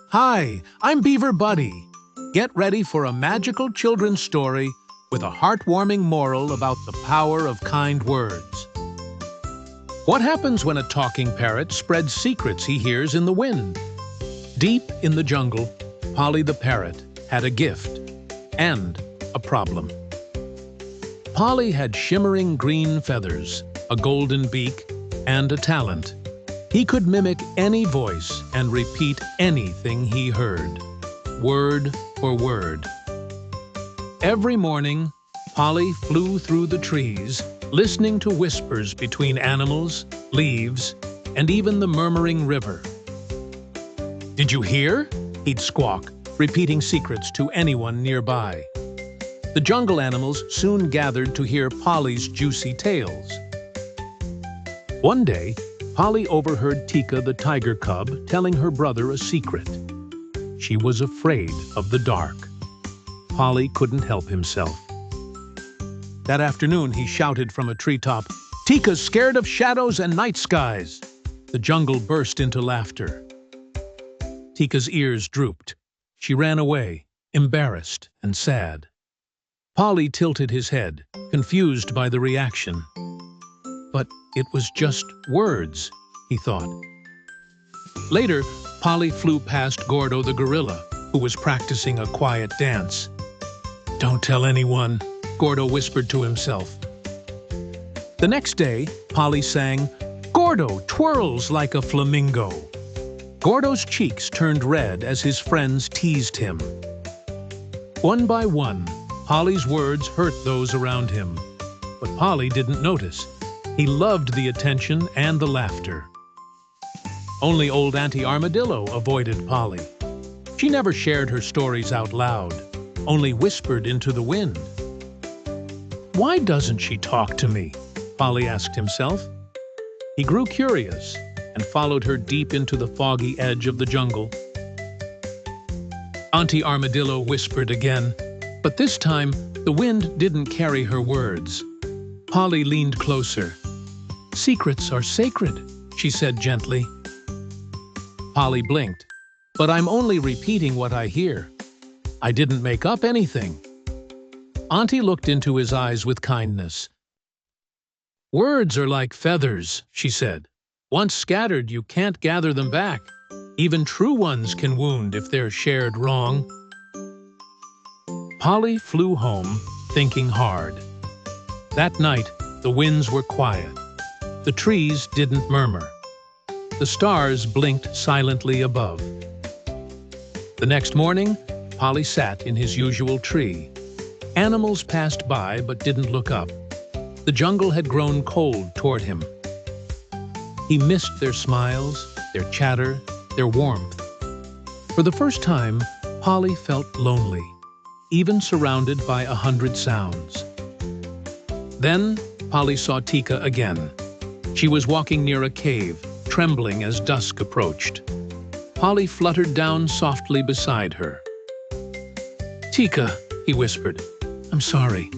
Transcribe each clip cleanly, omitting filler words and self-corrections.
Hi, I'm Beaver Buddy. Get ready for a magical children's story with a heartwarming moral about the power of kind words. What happens when a talking parrot spreads secrets he hears in the wind? Deep in the jungle, Polly the Parrot had a gift and a problem. Polly had shimmering green feathers, a golden beak, and a talent. He could mimic any voice and repeat anything he heard, word for word. Every morning, Polly flew through the trees, listening to whispers between animals, leaves, and even the murmuring river. "Did you hear?" he'd squawk, repeating secrets to anyone nearby. The jungle animals soon gathered to hear Polly's juicy tales. One day, Polly overheard Tika the tiger cub telling her brother a secret. She was afraid of the dark. Polly couldn't help himself. That afternoon, he shouted from a treetop, "Tika's scared of shadows and night skies!" The jungle burst into laughter. Tika's ears drooped. She ran away, embarrassed and sad. Polly tilted his head, confused by the reaction. But it was just words, he thought. Later, Polly flew past Gordo the gorilla, who was practicing a quiet dance. "Don't tell anyone," Gordo whispered to himself. The next day, Polly sang, "Gordo twirls like a flamingo." Gordo's cheeks turned red as his friends teased him. One by one, Polly's words hurt those around him, but Polly didn't notice. He loved the attention and the laughter. Only old Auntie Armadillo avoided Polly. She never shared her stories out loud, only whispered into the wind. "Why doesn't she talk to me?" Polly asked himself. He grew curious and followed her deep into the foggy edge of the jungle. Auntie Armadillo whispered again, but this time the wind didn't carry her words. Polly leaned closer. "Secrets are sacred," she said gently. Polly blinked. "But I'm only repeating what I hear. I didn't make up anything." Auntie looked into his eyes with kindness. "Words are like feathers," she said. "Once scattered, you can't gather them back. Even true ones can wound if they're shared wrong." Polly flew home, thinking hard. That night, the winds were quiet. The trees didn't murmur. The stars blinked silently above. The next morning, Polly sat in his usual tree. Animals passed by but didn't look up. The jungle had grown cold toward him. He missed their smiles, their chatter, their warmth. For the first time, Polly felt lonely, even surrounded by 100 sounds. Then, Polly saw Tika again. She was walking near a cave, trembling as dusk approached. Polly fluttered down softly beside her. "Tika," he whispered, "I'm sorry.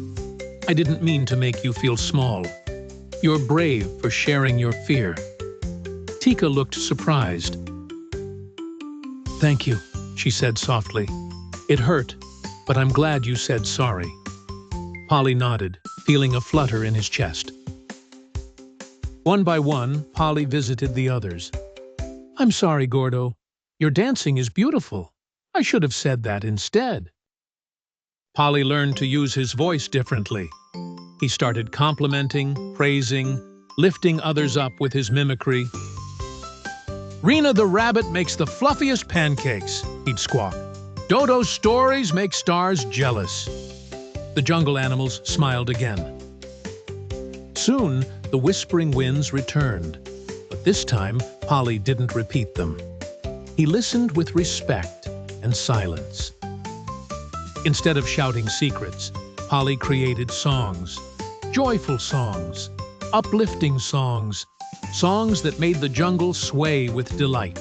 I didn't mean to make you feel small. You're brave for sharing your fear." Tika looked surprised. "Thank you," she said softly. "It hurt, but I'm glad you said sorry." Polly nodded, feeling a flutter in his chest. One by one, Polly visited the others. "I'm sorry, Gordo. Your dancing is beautiful. I should have said that instead." Polly learned to use his voice differently. He started complimenting, praising, lifting others up with his mimicry. "Rena the rabbit makes the fluffiest pancakes," he'd squawk. "Dodo's stories make stars jealous." The jungle animals smiled again. Soon, the whispering winds returned, but this time Polly didn't repeat them. He listened with respect and silence. Instead of shouting secrets, Polly created songs, joyful songs, uplifting songs, songs that made the jungle sway with delight.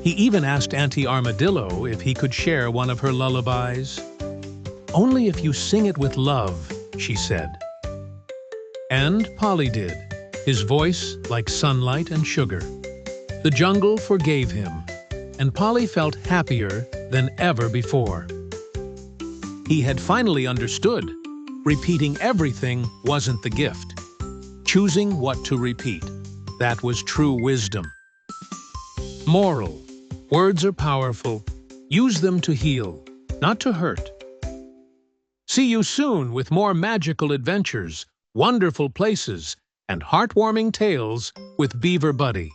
He even asked Auntie Armadillo if he could share one of her lullabies. "Only if you sing it with love," she said. And Polly did, his voice like sunlight and sugar. The jungle forgave him. and Polly felt happier than ever before. He had finally understood. Repeating everything wasn't the gift. Choosing what to repeat, that was true wisdom. Moral: words are powerful. Use them to heal, not to hurt. See you soon with more magical adventures, wonderful places, and heartwarming tales with Beaver Buddy.